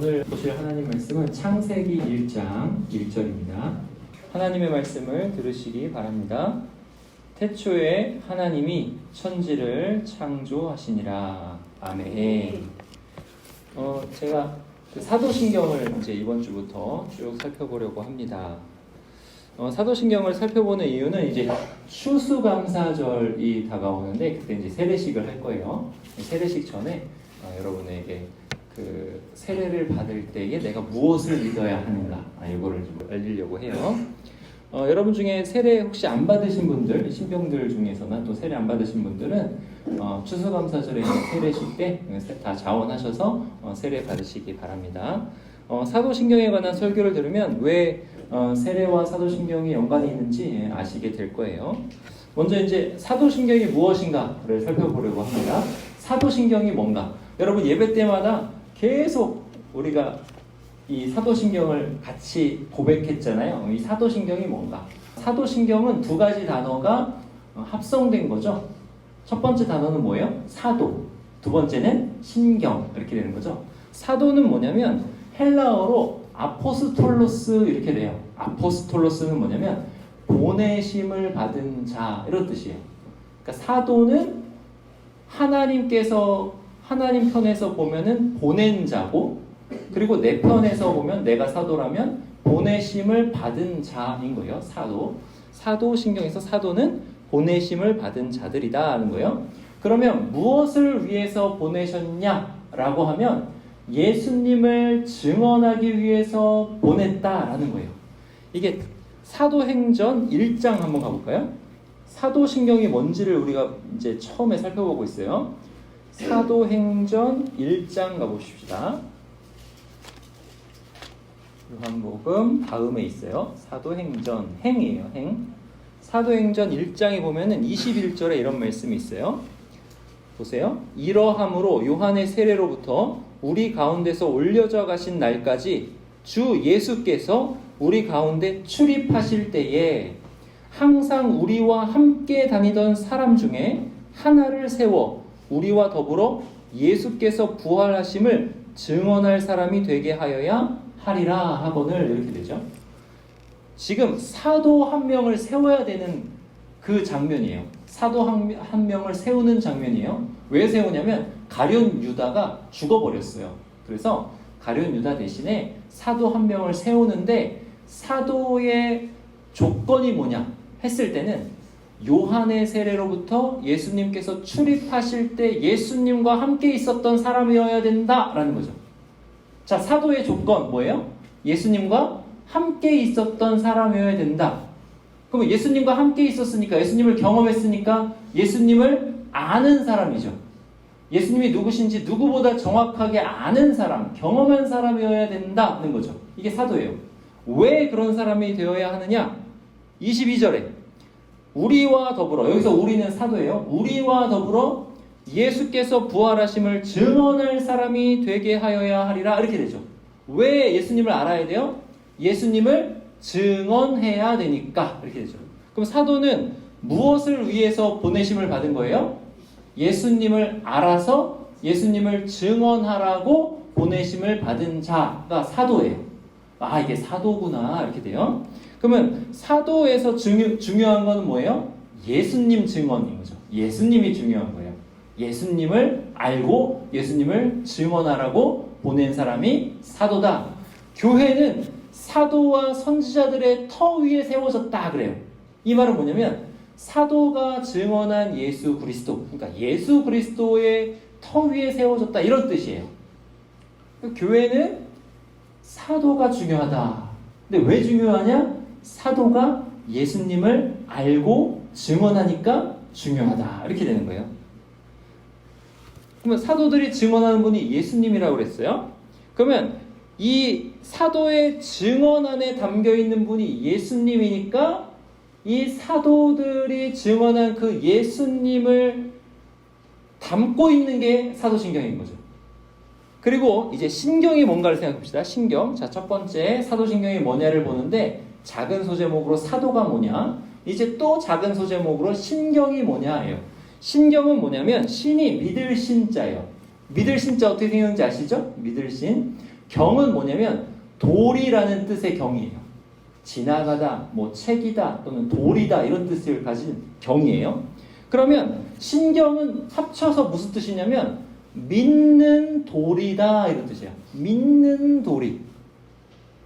오늘 보실 하나님 말씀은 창세기 1장 1절입니다. 하나님의 말씀을 들으시기 바랍니다. 태초에 하나님이 천지를 창조하시니라. 아멘. 제가 사도신경을 이제 이번 주부터 쭉 살펴보려고 합니다. 사도신경을 살펴보는 이유는 이제 추수감사절이 다가오는데 그때 이제 세례식을 할 거예요. 세례식 전에 여러분에게 그 세례를 받을 때에 내가 무엇을 믿어야 하는가 이거를 좀 알리려고 해요. 여러분 중에 세례 혹시 안 받으신 분들, 신병들 중에서나 또 세례 안 받으신 분들은 추수감사절에 세례식 때 다 자원하셔서 세례 받으시기 바랍니다. 사도신경에 관한 설교를 들으면 왜 세례와 사도신경이 연관이 있는지 아시게 될 거예요. 먼저 이제 사도신경이 무엇인가를 살펴보려고 합니다. 사도신경이 뭔가? 여러분 예배 때마다 계속 우리가 이 사도신경을 같이 고백했잖아요. 이 사도신경이 뭔가? 사도신경은 두 가지 단어가 합성된 거죠. 첫 번째 단어는 뭐예요? 사도. 두 번째는 신경. 이렇게 되는 거죠. 사도는 뭐냐면 헬라어로 아포스톨로스 이렇게 돼요. 아포스톨로스는 뭐냐면 보내심을 받은 자 이런 뜻이에요. 그러니까 사도는 하나님께서 하나님 편에서 보면은 보낸 자고, 그리고 내 편에서 보면 내가 사도라면 보내심을 받은 자인 거예요. 사도신경에서 사도는 보내심을 받은 자들이다 하는 거예요. 그러면 무엇을 위해서 보내셨냐라고 하면 예수님을 증언하기 위해서 보냈다라는 거예요. 이게 사도행전 1장 한번 가볼까요? 사도신경이 뭔지를 우리가 이제 처음에 살펴보고 있어요. 사도행전 1장 가보십시다. 요한복음 다음에 있어요. 사도행전, 행이에요, 행. 사도행전 1장에 보면은 21절에 이런 말씀이 있어요. 보세요. 이러함으로 요한의 세례로부터 우리 가운데서 올려져 가신 날까지 주 예수께서 우리 가운데 출입하실 때에 항상 우리와 함께 다니던 사람 중에 하나를 세워 우리와 더불어 예수께서 부활하심을 증언할 사람이 되게 하여야 하리라 하거늘 이렇게 되죠. 지금 사도 한 명을 세워야 되는 그 장면이에요. 사도 한 명을 세우는 장면이에요. 왜 세우냐면 가룟 유다가 죽어버렸어요. 그래서 가룟 유다 대신에 사도 한 명을 세우는데 사도의 조건이 뭐냐 했을 때는 요한의 세례로부터 예수님께서 출입하실 때 예수님과 함께 있었던 사람이어야 된다라는 거죠. 자, 사도의 조건 뭐예요? 예수님과 함께 있었던 사람이어야 된다. 그러면 예수님과 함께 있었으니까, 예수님을 경험했으니까 예수님을 아는 사람이죠. 예수님이 누구신지 누구보다 정확하게 아는 사람, 경험한 사람이어야 된다는 거죠. 이게 사도예요. 왜 그런 사람이 되어야 하느냐? 22절에 우리와 더불어, 여기서 우리는 사도예요. 우리와 더불어 예수께서 부활하심을 증언할 사람이 되게 하여야 하리라 이렇게 되죠. 왜 예수님을 알아야 돼요? 예수님을 증언해야 되니까 이렇게 되죠. 그럼 사도는 무엇을 위해서 보내심을 받은 거예요? 예수님을 알아서 예수님을 증언하라고 보내심을 받은 자가 사도예요. 아, 이게 사도구나 이렇게 돼요. 그러면 사도에서 중요한 건 뭐예요? 예수님 증언인 거죠. 예수님이 중요한 거예요. 예수님을 알고 예수님을 증언하라고 보낸 사람이 사도다. 교회는 사도와 선지자들의 터 위에 세워졌다 그래요. 이 말은 뭐냐면 사도가 증언한 예수 그리스도, 그러니까 예수 그리스도의 터 위에 세워졌다 이런 뜻이에요. 교회는 사도가 중요하다. 근데 왜 중요하냐? 사도가 예수님을 알고 증언하니까 중요하다 이렇게 되는 거예요. 그러면 사도들이 증언하는 분이 예수님이라고 그랬어요. 그러면 이 사도의 증언 안에 담겨 있는 분이 예수님이니까 이 사도들이 증언한 그 예수님을 담고 있는 게 사도신경인 거죠. 그리고 이제 신경이 뭔가를 생각해 봅시다. 신경. 자, 첫 번째 사도신경이 뭐냐를 보는데 작은 소제목으로 사도가 뭐냐, 이제 또 작은 소제목으로 신경이 뭐냐예요. 신경은 뭐냐면 신이 믿을 신자예요. 믿을 신자 어떻게 생겼는지 아시죠? 믿을 신. 경은 뭐냐면 돌이라는 뜻의 경이에요. 지나가다, 뭐 책이다 또는 돌이다 이런 뜻을 가진 경이에요. 그러면 신경은 합쳐서 무슨 뜻이냐면 믿는 돌이다 이런 뜻이야. 믿는 돌이.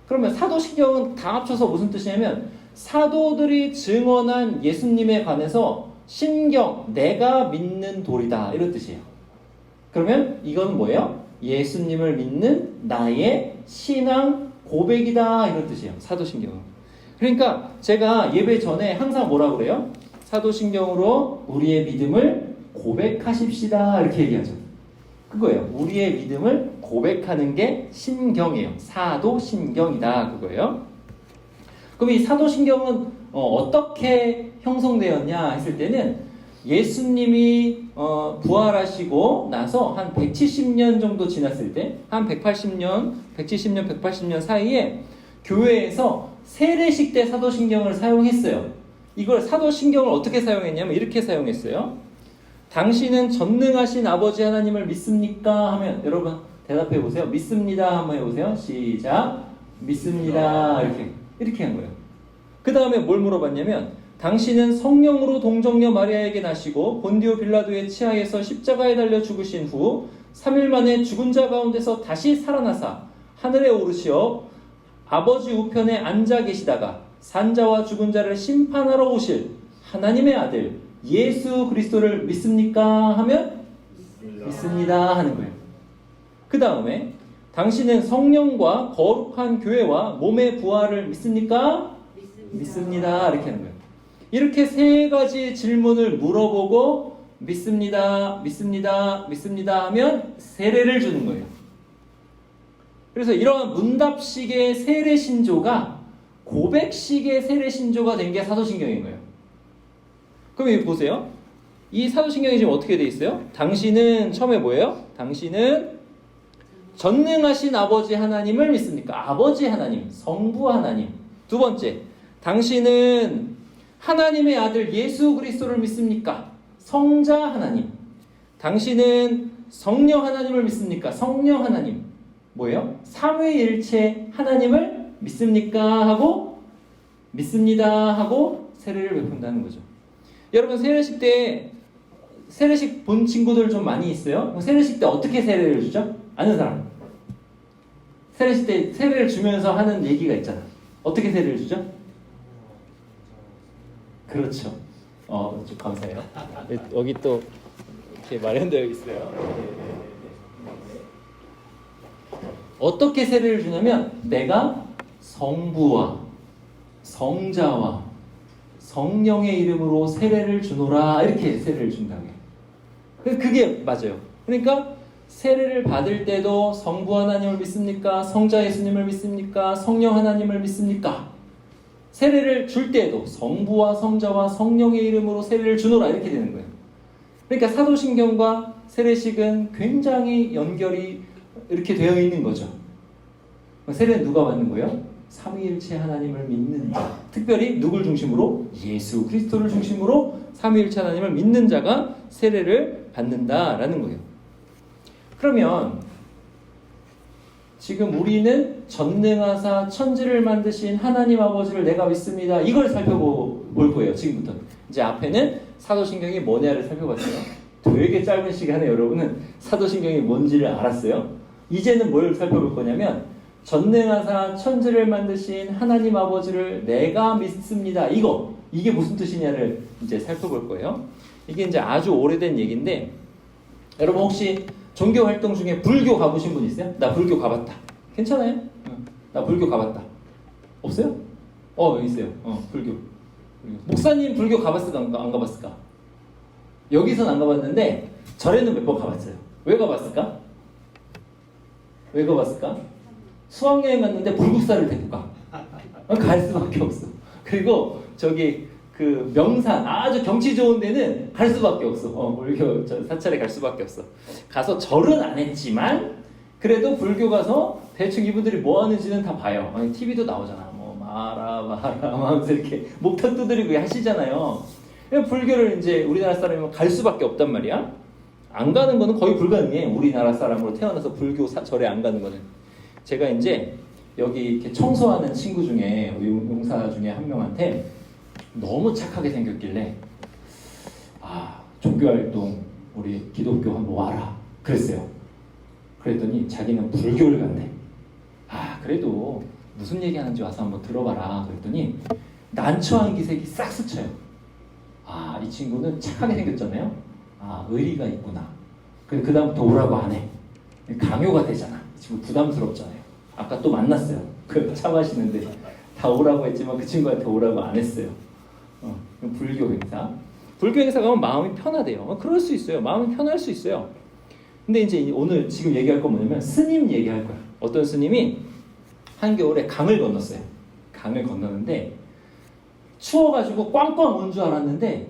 그러면 사도신경은 다 합쳐서 무슨 뜻이냐면 사도들이 증언한 예수님에 관해서 신경, 내가 믿는 돌이다 이런 뜻이에요. 그러면 이건 뭐예요? 예수님을 믿는 나의 신앙 고백이다 이런 뜻이에요. 사도신경은. 그러니까 제가 예배 전에 항상 뭐라 그래요? 사도신경으로 우리의 믿음을 고백하십시다 이렇게 얘기하죠. 그거예요. 우리의 믿음을 고백하는 게 신경이에요. 사도신경이다 그거예요. 그럼 이 사도신경은 어떻게 형성되었냐 했을 때는 예수님이 부활하시고 나서 한 170년 정도 지났을 때, 한 180년, 180년 사이에 교회에서 세례식 때 사도신경을 사용했어요. 이걸 사도신경을 어떻게 사용했냐면 이렇게 사용했어요. 당신은 전능하신 아버지 하나님을 믿습니까? 하면 여러분 대답해 보세요. 믿습니다. 한번 해보세요. 시작. 믿습니다. 이렇게 한 거예요. 그 다음에 뭘 물어봤냐면 당신은 성령으로 동정녀 마리아에게 나시고 본디오 빌라도의 치하에서 십자가에 달려 죽으신 후 3일 만에 죽은 자 가운데서 다시 살아나사 하늘에 오르시어 아버지 우편에 앉아 계시다가 산자와 죽은 자를 심판하러 오실 하나님의 아들 예수 그리스도를 믿습니까? 하면 믿습니다 하는 거예요. 그 다음에 당신은 성령과 거룩한 교회와 몸의 부활을 믿습니까? 믿습니다. 이렇게 하는 거예요. 이렇게 세 가지 질문을 물어보고 믿습니다, 믿습니다, 믿습니다 하면 세례를 주는 거예요. 그래서 이러한 문답식의 세례 신조가 고백식의 세례 신조가 된 게 사도신경인 거예요. 그럼 여기 보세요. 이 사도신경이 지금 어떻게 돼 있어요? 당신은 처음에 뭐예요? 당신은 전능하신 아버지 하나님을 믿습니까? 아버지 하나님, 성부 하나님. 두 번째, 당신은 하나님의 아들 예수 그리스도를 믿습니까? 성자 하나님. 당신은 성령 하나님을 믿습니까? 성령 하나님. 뭐예요? 삼위일체 하나님을 믿습니까? 하고 믿습니다 하고 세례를 베푼다는 거죠. 여러분 세례식 때 세례식 본 친구들 좀 많이 있어요? 세례식 때 어떻게 세례를 주죠? 아는 사람? 세례식 때 세례를 주면서 하는 얘기가 있잖아. 어떻게 세례를 주죠? 그렇죠. 좀 감사해요. 여기 또 이렇게 마련되어 있어요. 어떻게 세례를 주냐면 내가 성부와 성자와 성령의 이름으로 세례를 주노라 이렇게 세례를 준다고 해요. 그게 맞아요. 그러니까 세례를 받을 때도 성부 하나님을 믿습니까? 성자 예수님을 믿습니까? 성령 하나님을 믿습니까? 세례를 줄 때도 성부와 성자와 성령의 이름으로 세례를 주노라 이렇게 되는 거예요. 그러니까 사도신경과 세례식은 굉장히 연결이 이렇게 되어 있는 거죠. 세례는 누가 받는 거예요? 삼위일체 하나님을 믿는 자. 특별히 누굴 중심으로? 예수 그리스도를 중심으로 삼위일체 하나님을 믿는 자가 세례를 받는다라는 거예요. 그러면 지금 우리는 전능하사 천지를 만드신 하나님 아버지를 내가 믿습니다. 이걸 살펴볼 거예요. 지금부터. 이제 앞에는 사도신경이 뭐냐를 살펴봤어요. 되게 짧은 시간에 여러분은 사도신경이 뭔지를 알았어요. 이제는 뭘 살펴볼 거냐면 전능하사 천지를 만드신 하나님 아버지를 내가 믿습니다. 이게 무슨 뜻이냐를 이제 살펴볼 거예요. 이게 이제 아주 오래된 얘기인데 여러분 혹시 종교 활동 중에 불교 가보신 분 있어요? 나 불교 가봤다. 괜찮아요? 나 불교 가봤다. 없어요? 있어요. 불교. 목사님 불교 가봤을까 안 가봤을까? 여기선 안 가봤는데 절에는 몇 번 가봤어요. 왜 가봤을까? 수학여행 갔는데 불국사를 데리고 가. 갈 수밖에 없어. 그리고 저기 그 명산 아주 경치 좋은 데는 갈 수밖에 없어. 불교 사찰에 갈 수밖에 없어. 가서 절은 안 했지만 그래도 불교 가서 대충 이분들이 뭐 하는지는 다 봐요. TV도 나오잖아. 뭐 마라 하면서 이렇게 목탁 두드리고 하시잖아요. 불교를 이제 우리나라 사람이면 갈 수밖에 없단 말이야. 안 가는 거는 거의 불가능해. 우리나라 사람으로 태어나서 불교 절에 안 가는 거는. 제가 이제 여기 이렇게 청소하는 친구 중에 용사 중에 한 명한테 너무 착하게 생겼길래 종교활동 우리 기독교 한번 와라 그랬어요. 그랬더니 자기는 불교를 간대. 그래도 무슨 얘기하는지 와서 한번 들어봐라 그랬더니 난처한 기색이 싹 스쳐요. 이 친구는 착하게 생겼잖아요. 의리가 있구나. 그 다음부터 오라고 안 해. 강요가 되잖아. 지금 부담스럽잖아요. 아까 또 만났어요. 그 차 마시는데 다 오라고 했지만 그 친구한테 오라고 안 했어요. 불교 행사. 불교 행사 가면 마음이 편하대요. 그럴 수 있어요. 마음이 편할 수 있어요. 근데 이제 오늘 지금 얘기할 건 뭐냐면 스님 얘기할 거야. 어떤 스님이 한겨울에 강을 건넜어요. 강을 건너는데 추워가지고 꽝꽝 온 줄 알았는데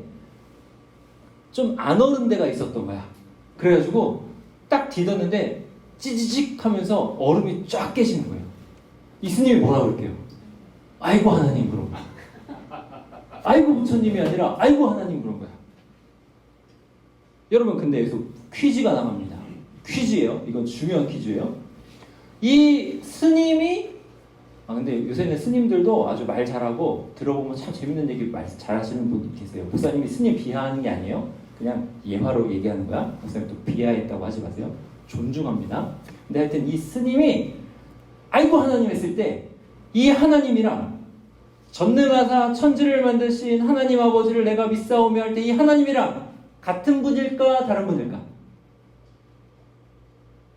좀 안 얼은 데가 있었던 거야. 그래가지고 딱 디뎠는데 찌지직 하면서 얼음이 쫙 깨지는 거예요. 이 스님이 뭐라 그럴게요? 아이고 하나님 그런 거야. 아이고 부처님이 아니라 아이고 하나님 그런 거야. 여러분 근데 여기서 퀴즈가 나갑니다. 퀴즈예요. 이건 중요한 퀴즈예요. 이 스님이 근데 요새는 스님들도 아주 말 잘하고 들어보면 참 재밌는 얘기 말 잘하시는 분이 계세요. 목사님이 스님 비하하는 게 아니에요. 그냥 예화로 얘기하는 거야. 목사님 또 비하했다고 하지 마세요. 존중합니다. 근데 하여튼 이 스님이 아이고 하나님 했을 때 이 하나님이랑 전능하사 천지를 만드신 하나님 아버지를 내가 믿사오며 할 때 이 하나님이랑 같은 분일까 다른 분일까?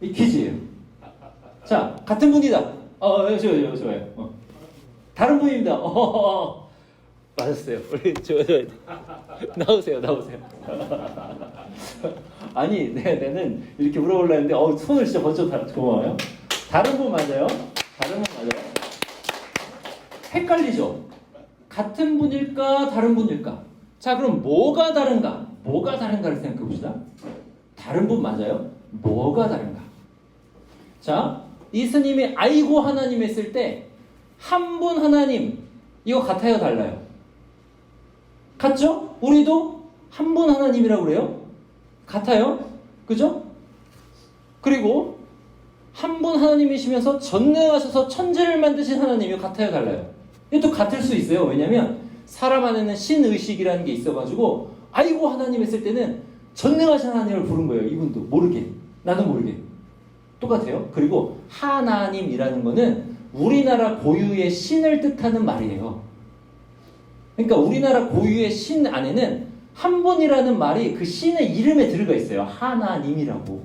이 퀴즈예요. 자, 같은 분이다. 좋아요. 다른 분입니다. 맞았어요. 우리 나오세요. 아니, 내는 이렇게 물어보려고 했는데 손을 진짜 번쩍 고마워요. 다른 분 맞아요? 헷갈리죠? 같은 분일까 다른 분일까? 자, 그럼 뭐가 다른가를 생각해 봅시다. 다른 분 맞아요? 뭐가 다른가? 자, 이 스님이 아이고 하나님 했을 때 한 분 하나님 이거 같아요 달라요? 같죠? 우리도 한 분 하나님이라고 그래요? 같아요? 그죠? 그리고 한 분 하나님이시면서 전능하셔서 천지를 만드신 하나님이 같아요 달라요? 이것도 같을 수 있어요. 왜냐면 사람 안에는 신의식이라는 게 있어가지고 아이고 하나님 했을 때는 전능하신 하나님을 부른 거예요. 이분도 모르게, 나도 모르게 똑같아요. 그리고 하나님이라는 거는 우리나라 고유의 신을 뜻하는 말이에요. 그러니까 우리나라 고유의 신 안에는 한 분이라는 말이 그 신의 이름에 들어가 있어요. 하나님이라고.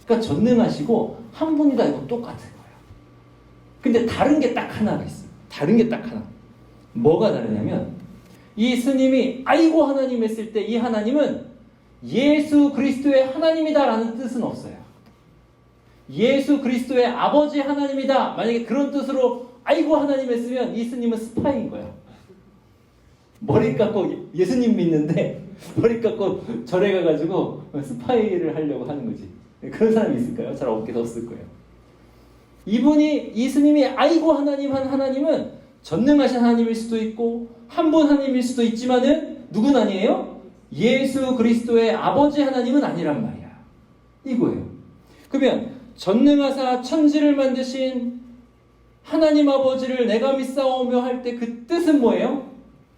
그러니까 전능하시고 한 분이다 이건 똑같은 거예요. 근데 다른 게 딱 하나가 있어요. 다른 게 딱 하나. 뭐가 다르냐면 이 스님이 아이고 하나님 했을 때 이 하나님은 예수 그리스도의 하나님이다라는 뜻은 없어요. 예수 그리스도의 아버지 하나님이다. 만약에 그런 뜻으로 아이고 하나님 했으면 이 스님은 스파인 거야. 머리 깎고 예수님 믿는데 머리 깎고 절에 가가지고 스파이를 하려고 하는 거지. 그런 사람이 있을까요? 잘 없을 거예요. 이 스님이 아이고 하나님 한 하나님은 전능하신 하나님일 수도 있고 한 분 하나님일 수도 있지만은 누군 아니에요? 예수 그리스도의 아버지 하나님은 아니란 말이야. 이거예요. 그러면 전능하사 천지를 만드신 하나님 아버지를 내가 믿사오며 할 때 그 뜻은 뭐예요?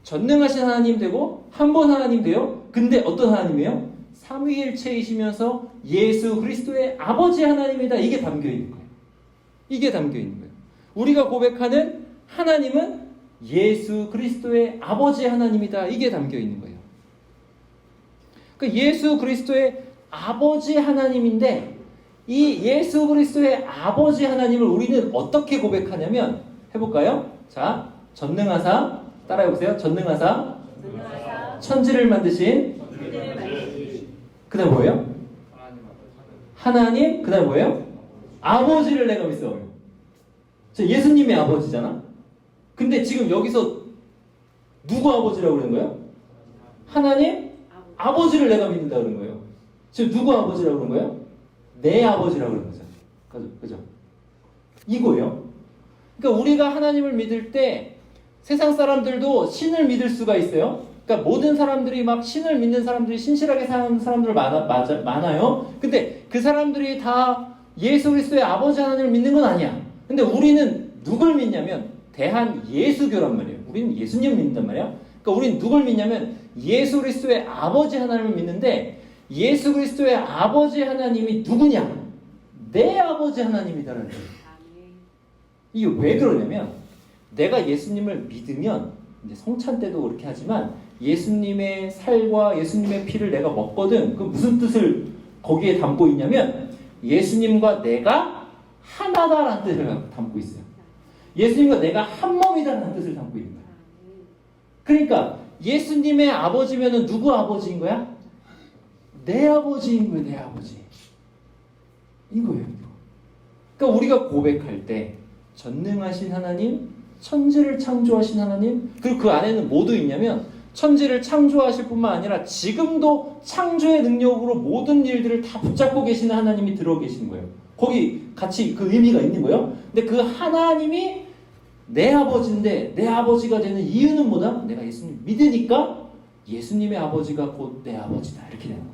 전능하신 하나님 되고 한 분 하나님 돼요. 근데 어떤 하나님이에요? 삼위일체이시면서 예수 그리스도의 아버지 하나님이다. 이게 담겨 있는 거예요. 이게 담겨 있는 거예요. 우리가 고백하는 하나님은 예수 그리스도의 아버지 하나님이다. 이게 담겨 있는 거예요. 그러니까 예수 그리스도의 아버지 하나님인데 이 예수 그리스도의 아버지 하나님을 우리는 어떻게 고백하냐면 해볼까요? 자, 전능하사 따라해보세요. 전능하사 천지를 만드신 그 다음 뭐예요? 하나님 그 다음 뭐예요? 아버지를 내가 믿어. 예수님의 아버지잖아. 근데 지금 여기서 누구 아버지라고 그러는 거예요? 하나님 아버지를 내가 믿는다 그러는 거예요. 지금 누구 아버지라고 그러는 거예요? 내 아버지라고 그러는 거죠. 그죠? 이거예요. 그러니까 우리가 하나님을 믿을 때 세상 사람들도 신을 믿을 수가 있어요. 그러니까 모든 사람들이 막 신을 믿는 사람들이 신실하게 사는 사람들 많아요. 근데 그 사람들이 다 예수 그리스도의 아버지 하나님을 믿는 건 아니야. 근데 우리는 누굴 믿냐면 대한 예수교란 말이에요. 우리는 예수님 믿는단 말이야. 그러니까 우리는 누굴 믿냐면 예수 그리스도의 아버지 하나님을 믿는데 예수 그리스도의 아버지 하나님이 누구냐? 내 아버지 하나님이다라는 거예요. 이게 왜 그러냐면 내가 예수님을 믿으면 이제 성찬 때도 그렇게 하지만 예수님의 살과 예수님의 피를 내가 먹거든. 그 무슨 뜻을 거기에 담고 있냐면 예수님과 내가 하나다라는 뜻을 담고 있어요. 예수님과 내가 한 몸이다라는 뜻을 담고 있는 거예요. 그러니까 예수님의 아버지면은 누구 아버지인 거야? 내 아버지인 거예요. 내 아버지. 이거예요. 그러니까 우리가 고백할 때 전능하신 하나님, 천지를 창조하신 하나님, 그리고 그 안에는 뭐도 있냐면 천지를 창조하실 뿐만 아니라 지금도 창조의 능력으로 모든 일들을 다 붙잡고 계시는 하나님이 들어 계시는 거예요. 거기 같이 그 의미가 있는 거예요. 근데 그 하나님이 내 아버지인데 내 아버지가 되는 이유는 뭐다? 내가 예수님 믿으니까 예수님의 아버지가 곧 내 아버지다. 이렇게 되는 거예요.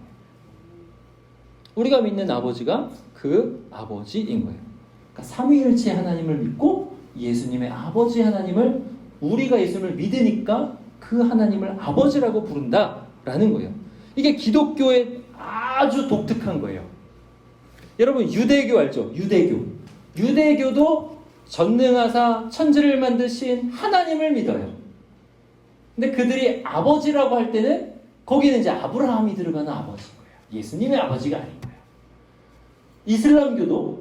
우리가 믿는 아버지가 그 아버지인 거예요. 그러니까 삼위일체 하나님을 믿고 예수님의 아버지 하나님을 우리가 예수님을 믿으니까 그 하나님을 아버지라고 부른다라는 거예요. 이게 기독교의 아주 독특한 거예요. 여러분 유대교 알죠? 유대교도 전능하사 천지를 만드신 하나님을 믿어요. 근데 그들이 아버지라고 할 때는 거기는 이제 아브라함이 들어가는 아버지인 거예요. 예수님의 아버지가 아닌 거예요.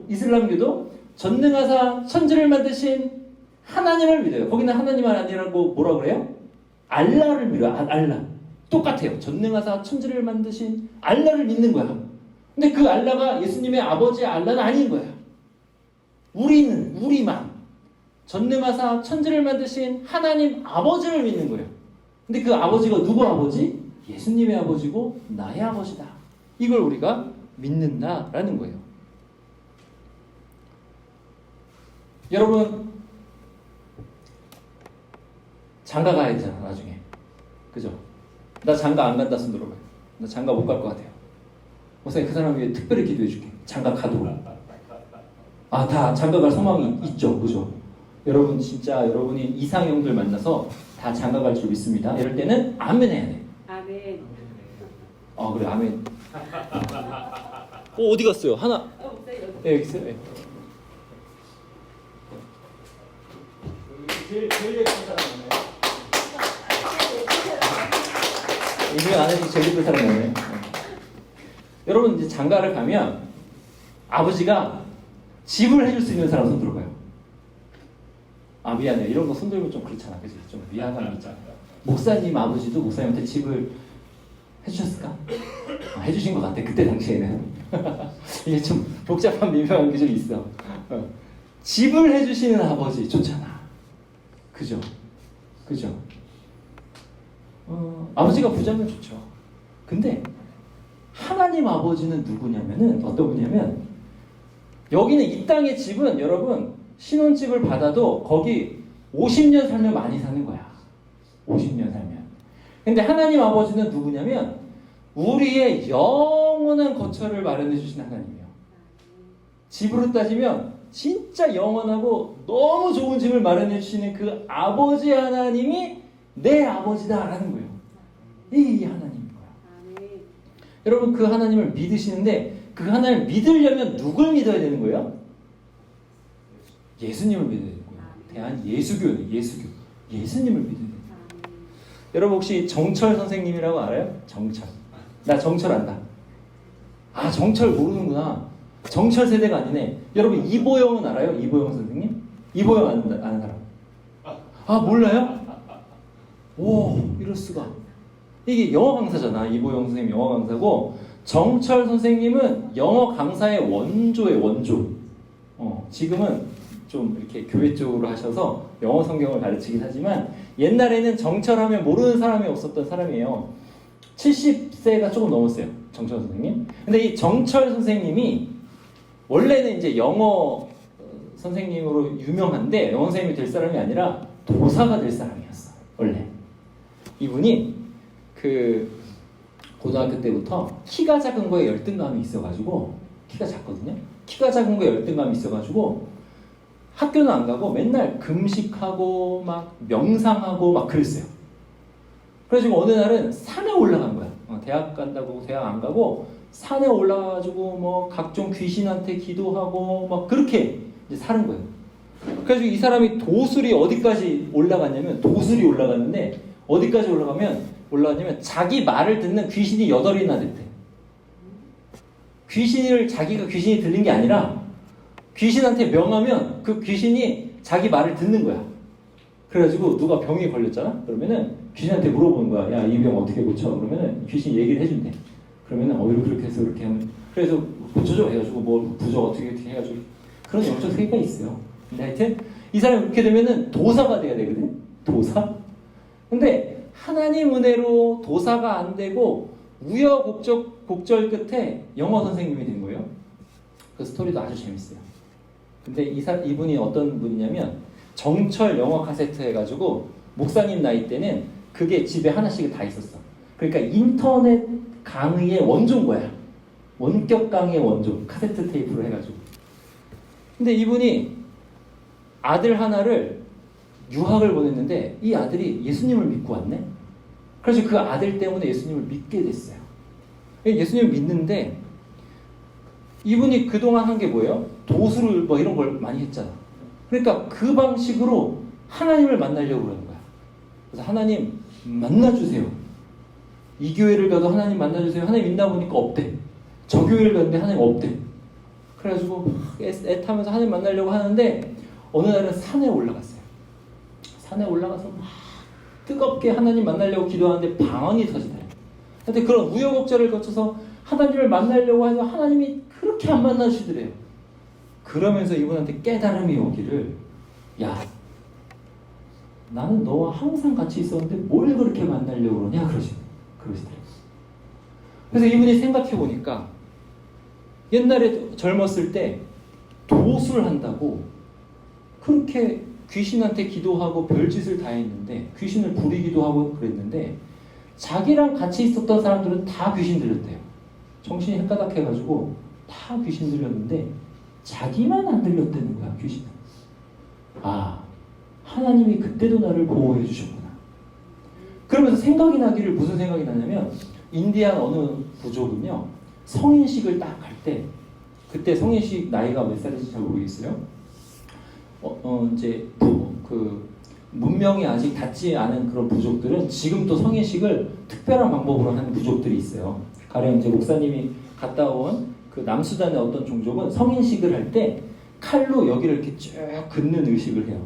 이슬람교도 전능하사 천지를 만드신 하나님을 믿어요. 거기는 하나님 아니라고 뭐라 그래요? 알라를 믿어요. 알라. 똑같아요. 전능하사 천지를 만드신 알라를 믿는 거야. 근데 그 알라가 예수님의 아버지의 알라는 아닌 거야. 우리만 전능하사 천지를 만드신 하나님 아버지를 믿는 거예요. 근데 그 아버지가 누구 아버지? 예수님의 아버지고 나의 아버지다. 이걸 우리가 믿는다라는 거예요. 여러분 장가 가야 되잖아 나중에. 그죠? 나 장가 안 간다 손 들어봐요. 나 장가 못 갈 것 같아요. 목사님 그 사람 위해 특별히 기도해 줄게. 장가 가도록. 다 장가 갈 소망이 있죠. 그죠? 여러분 진짜 여러분이 이상형들 만나서 다 장가 갈 줄 믿습니다. 이럴 때는 아멘 해야 돼. 아멘. 그래 아멘. 어디 갔어요? 하나. 네 여기 있어요. 네. 제일 예쁜 사람 있나요? 이미 안에서 제일 예쁜 사람 있나요? 여러분 이제 장가를 가면 아버지가 집을 해줄 수 있는 사람 손 들어봐요. 미안해. 이런 거 손 들면 좀 그렇잖아. 그치? 좀 미안함이 있잖아. 목사님 아버지도 목사님한테 집을 해주셨을까? 해주신 것 같아. 그때 당시에는. 이게 좀 복잡한 미묘한 게 좀 있어. 집을 해주시는 아버지 좋잖아. 그죠? 아버지가 부자면 좋죠. 근데 하나님 아버지는 누구냐면은 어떤 분이냐면 여기는 이 땅의 집은 여러분 신혼집을 받아도 거기 50년 살면 많이 사는 거야. 50년 살면. 근데 하나님 아버지는 누구냐면 우리의 영원한 거처를 마련해 주신 하나님이에요. 집으로 따지면 진짜 영원하고 너무 좋은 집을 마련해 주시는 그 아버지 하나님이 내 아버지다라는 거예요. 이 하나님인 거야. 여러분 그 하나님을 믿으시는데 그 하나님을 믿으려면 누굴 믿어야 되는 거예요? 예수님을 믿어야 되는 거예요. 대한 예수교는 예수교. 예수님을 믿어야 돼요. 여러분 혹시 정철 선생님이라고 알아요? 정철. 나 정철 안다. 정철 모르는구나. 정철 세대가 아니네. 여러분 이보영은 알아요? 이보영 선생님? 이보영 아는 사람? 몰라요? 오 이럴 수가. 이게 영어 강사잖아. 이보영 선생님 영어 강사고 정철 선생님은 영어 강사의 원조예요. 원조. 지금은 좀 이렇게 교회 쪽으로 하셔서 영어 성경을 가르치긴 하지만 옛날에는 정철하면 모르는 사람이 없었던 사람이에요. 70세가 조금 넘었어요. 정철 선생님. 근데 이 정철 선생님이 원래는 이제 영어 선생님으로 유명한데 영어 선생님이 될 사람이 아니라 도사가 될 사람이었어. 원래. 이분이 그 고등학교 때부터 키가 작은 거에 열등감이 있어가지고 키가 작거든요. 키가 작은 거에 열등감이 있어가지고 학교는 안 가고 맨날 금식하고 막 명상하고 막 그랬어요. 그래가지고 어느 날은 산에 올라간 거야. 대학 간다고 대학 안 가고 산에 올라가가지고 뭐 각종 귀신한테 기도하고 막 그렇게 이제 사는 거예요. 그래가지고 이 사람이 도술이 어디까지 올라갔냐면, 도술이 올라갔는데 어디까지 올라갔냐면 자기 말을 듣는 귀신이 8이나 됐대. 자기가 귀신이 들린 게 아니라 귀신한테 명하면 그 귀신이 자기 말을 듣는 거야. 그래가지고 누가 병에 걸렸잖아? 그러면은 귀신한테 물어보는 거야. 야, 이 병 어떻게 고쳐? 그러면은 귀신이 얘기를 해준대. 그러면은 이렇게 해서 이렇게 하면, 그래서 고쳐줘 해가지고 뭐 부적 어떻게 해가지고 그런 영적 세계가 있어요. 근데 하여튼 이 사람이 그렇게 되면은 도사가 돼야 되거든. 도사. 근데 하나님 은혜로 도사가 안 되고 우여곡절 끝에 영어 선생님이 된 거예요. 그 스토리도 아주 재밌어요. 근데 이분이 어떤 분이냐면 정철 영어 카세트 해가지고 목사님 나이 때는 그게 집에 하나씩 다 있었어. 그러니까 인터넷 강의의 원조인 거야. 원격 강의의 원조. 카세트 테이프로 해가지고. 근데 이분이 아들 하나를 유학을 보냈는데 이 아들이 예수님을 믿고 왔네. 그래서 그 아들 때문에 예수님을 믿게 됐어요. 예수님을 믿는데 이분이 그동안 한 게 뭐예요? 도수를 뭐 이런 걸 많이 했잖아. 그러니까 그 방식으로 하나님을 만나려고 그러는 거야. 그래서 하나님 만나주세요. 이 교회를 가도 하나님 만나주세요. 하나님 있나 보니까 없대. 저 교회를 갔는데 하나님 없대. 그래가지고 애타면서 하나님 만나려고 하는데 어느 날은 산에 올라갔어요. 산에 올라가서 막 뜨겁게 하나님 만나려고 기도하는데 방언이 터지더래. 근데 그런 우여곡절을 거쳐서 하나님을 만나려고 해서 하나님이 그렇게 안 만나주시더래요. 그러면서 이분한테 깨달음이 오기를, 야, 나는 너와 항상 같이 있었는데 뭘 그렇게 만나려고 그러냐 그러시더래요. 그래서 이분이 생각해 보니까 옛날에 젊었을 때 도술 한다고 그렇게 귀신한테 기도하고 별짓을 다 했는데, 귀신을 부리기도 하고 그랬는데 자기랑 같이 있었던 사람들은 다 귀신 들렸대요. 정신이 헷가닥해가지고 다 귀신 들렸는데 자기만 안 들렸다는 거야, 귀신은. 아, 하나님이 그때도 나를 보호해 주셨구나. 그러면서 생각이 나기를, 무슨 생각이 나냐면 인디안 어느 부족은요, 성인식을 딱 할 때, 그때 성인식 나이가 몇 살인지 잘 모르겠어요. 이제 문명이 아직 닿지 않은 그런 부족들은 지금도 성인식을 특별한 방법으로 하는 부족들이 있어요. 가령 이제 목사님이 갔다 온 그 남수단의 어떤 종족은 성인식을 할 때 칼로 여기를 이렇게 쭉 긋는 의식을 해요.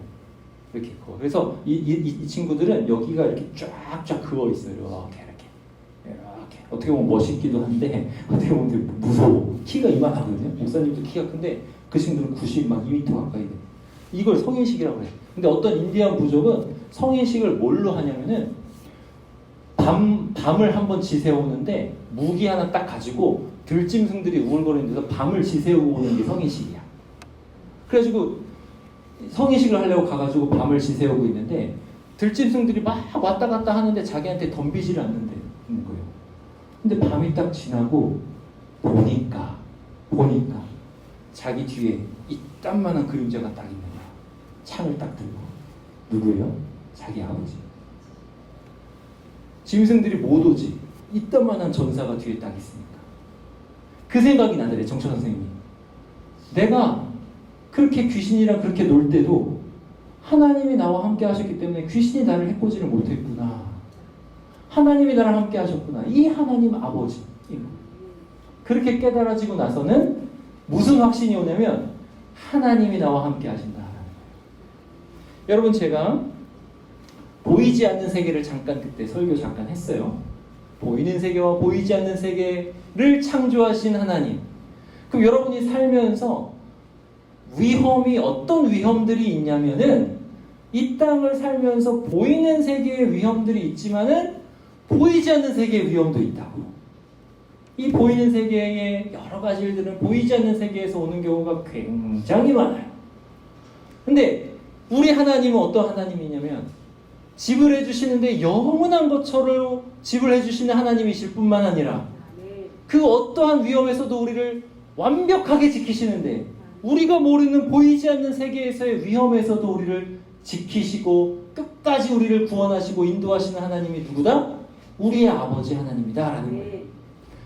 이렇게. 그래서 이 친구들은 여기가 이렇게 쫙쫙 그어 있어요. 이렇게. 어떻게 보면 멋있기도 한데 어떻게 보면 되게 무서워. 키가 이만하거든요. 목사님도 키가 큰데 그 친구들은 2m 가까이 돼. 이걸 성인식이라고 해요. 근데 어떤 인디안 부족은 성인식을 뭘로 하냐면은 밤을 한번 지새우는데 무기 하나 딱 가지고 들짐승들이 우글거리는 데서 밤을 지새우고 오는 게 성인식이야. 그래가지고 성인식을 하려고 가가지고 밤을 지새우고 있는데 들짐승들이 막 왔다 갔다 하는데 자기한테 덤비지를 않는데 있는 거예요. 근데 밤이 딱 지나고 보니까 자기 뒤에 이딴만한 그림자가 딱 있는 거야. 창을 딱 들고. 누구예요? 자기 아버지. 짐승들이 못 오지. 이딴만한 전사가 뒤에 딱 있으니까. 그 생각이 나더래, 정철 선생님이. 내가 그렇게 귀신이랑 그렇게 놀 때도 하나님이 나와 함께 하셨기 때문에 귀신이 나를 해코지를 못했구나. 하나님이 나랑 함께 하셨구나. 이 하나님 아버지. 그렇게 깨달아지고 나서는 무슨 확신이 오냐면 하나님이 나와 함께 하신다. 여러분, 제가 보이지 않는 세계를 잠깐 그때 설교 잠깐 했어요. 보이는 세계와 보이지 않는 세계를 창조하신 하나님. 그럼 여러분이 살면서 위험이 어떤 위험들이 있냐면은 이 땅을 살면서 보이는 세계의 위험들이 있지만은 보이지 않는 세계의 위험도 있다고. 이 보이는 세계의 여러 가지 일들은 보이지 않는 세계에서 오는 경우가 굉장히 많아요. 근데 우리 하나님은 어떤 하나님이냐면 집을 해주시는데 영원한 것처럼 집을 해주시는 하나님이실 뿐만 아니라 그 어떠한 위험에서도 우리를 완벽하게 지키시는데 우리가 모르는 보이지 않는 세계에서의 위험에서도 우리를 지키시고 끝까지 우리를 구원하시고 인도하시는 하나님이 누구다? 우리의 아버지 하나님이다 라는 거예요.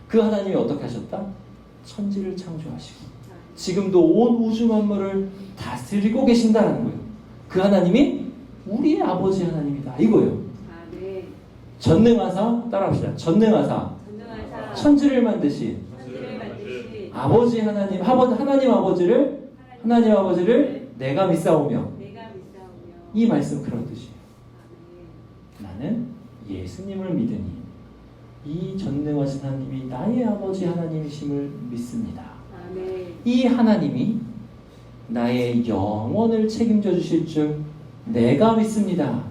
그 하나님이 어떻게 하셨다? 천지를 창조하시고 지금도 온 우주 만물을 다스리고 계신다라는 거예요. 그 하나님이 우리의 아버지 하나님이다 이거예요. 전능하사 따라합시다. 전능하사 천지를 만드신 아버지 하나님 하나님 아버지를 내가 믿사오며 이 말씀 그런 뜻이에요. 나는 예수님을 믿으니 이 전능하신 하나님이 나의 아버지 하나님이심을 믿습니다. 이 하나님이 나의 영혼을 책임져 주실 줄 내가 믿습니다.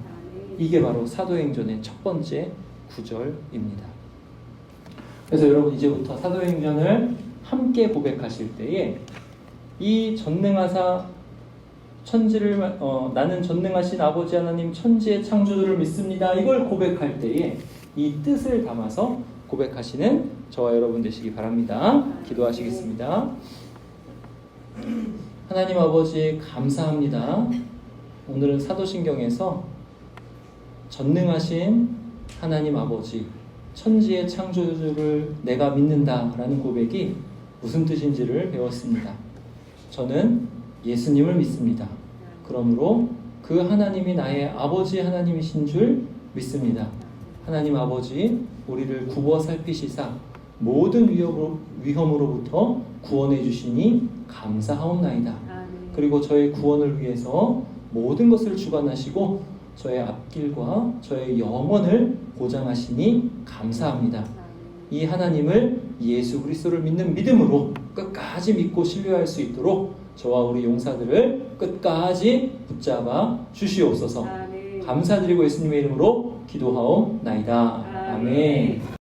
이게 바로 사도행전의 첫 번째 구절입니다. 그래서 여러분 이제부터 사도행전을 함께 고백하실 때에 이 전능하사 천지를 나는 전능하신 아버지 하나님 천지의 창조주를 믿습니다. 이걸 고백할 때에 이 뜻을 담아서 고백하시는 저와 여러분 되시기 바랍니다. 기도하시겠습니다. 하나님 아버지 감사합니다. 오늘은 사도신경에서 전능하신 하나님 아버지 천지의 창조주를 내가 믿는다라는 고백이 무슨 뜻인지를 배웠습니다. 저는 예수님을 믿습니다. 그러므로 그 하나님이 나의 아버지 하나님이신 줄 믿습니다. 하나님 아버지 우리를 굽어 살피시사 모든 위험으로부터 구원해 주시니 감사하옵나이다. 그리고 저의 구원을 위해서 모든 것을 주관하시고 저의 앞길과 저의 영혼을 보장하시니 감사합니다. 이 하나님을 예수 그리스도를 믿는 믿음으로 끝까지 믿고 신뢰할 수 있도록 저와 우리 용사들을 끝까지 붙잡아 주시옵소서. 감사드리고 예수님의 이름으로 기도하옵나이다. 아멘.